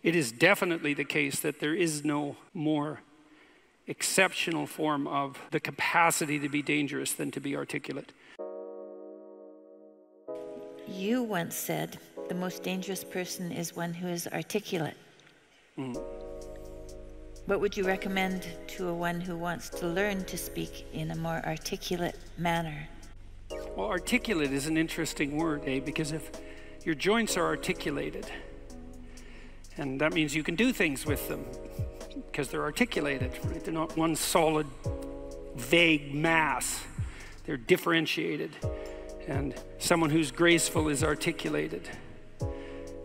It is definitely the case that there is no more exceptional form of the capacity to be dangerous than to be articulate. You once said the most dangerous person is one who is articulate. What would you recommend to one who wants to learn to speak in a more articulate manner? Well, articulate is an interesting word, because if your joints are articulated, and that means you can do things with them because they're articulated, right? They're not one solid, vague mass. They're differentiated. And someone who's graceful is articulated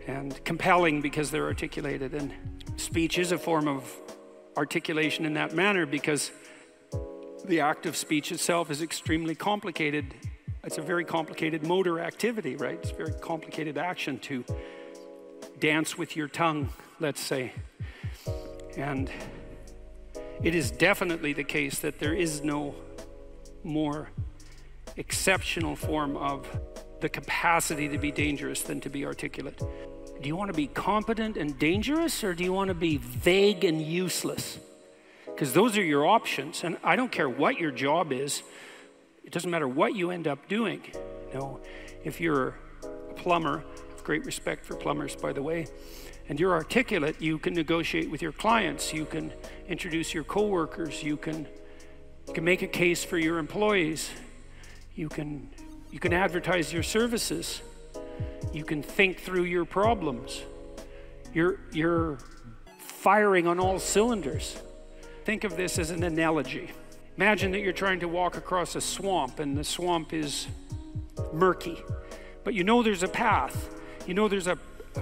and compelling because they're articulated. And speech is a form of articulation in that manner because the act of speech itself is extremely complicated. It's a very complicated motor activity, right? It's a very complicated action to dance with your tongue, let's say. And it is definitely the case that there is no more exceptional form of the capacity to be dangerous than to be articulate. Do you want to be competent and dangerous, or do you want to be vague and useless? Because those are your options, and I don't care what your job is. It doesn't matter what you end up doing. You know, if you're a plumber, I have great respect for plumbers, by the way, and you're articulate, you can negotiate with your clients, you can introduce your coworkers, you can make a case for your employees, you can advertise your services, you can think through your problems. You're firing on all cylinders. Think of this as an analogy. Imagine that you're trying to walk across a swamp, and the swamp is murky, but you know there's a path. You know there's a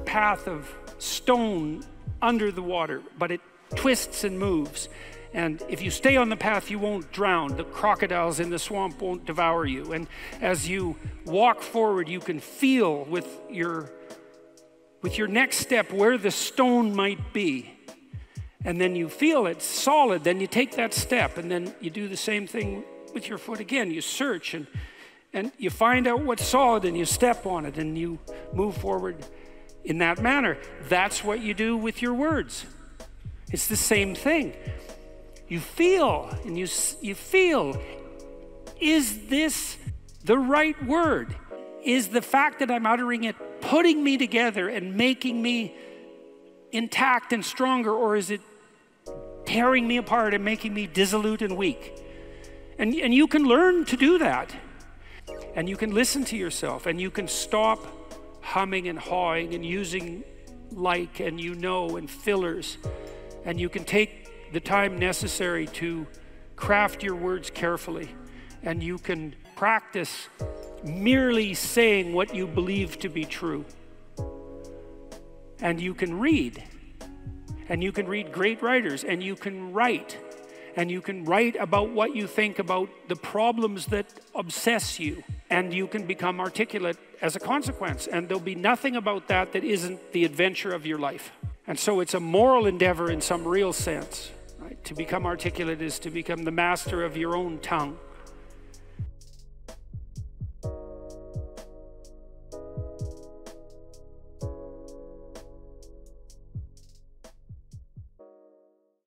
path of stone under the water, but it twists and moves. And if you stay on the path, you won't drown. The crocodiles in the swamp won't devour you. And as you walk forward, you can feel with your next step where the stone might be. And then you feel it's solid, then you take that step, and then you do the same thing with your foot again. You search and you find out what's solid, and you step on it, and you move forward in that manner. That's what you do with your words. It's the same thing. You feel, and you feel, is this the right word? Is the fact that I'm uttering it putting me together and making me intact and stronger, or is it tearing me apart and making me dissolute and weak? And you can learn to do that. And you can listen to yourself, and you can stop humming and hawing and using like and you know and fillers, and you can take the time necessary to craft your words carefully, and you can practice merely saying what you believe to be true. And you can read great writers, and you can write about what you think about the problems that obsess you, and you can become articulate as a consequence, and there'll be nothing about that that isn't the adventure of your life. And so it's a moral endeavor in some real sense. Right? To become articulate is to become the master of your own tongue.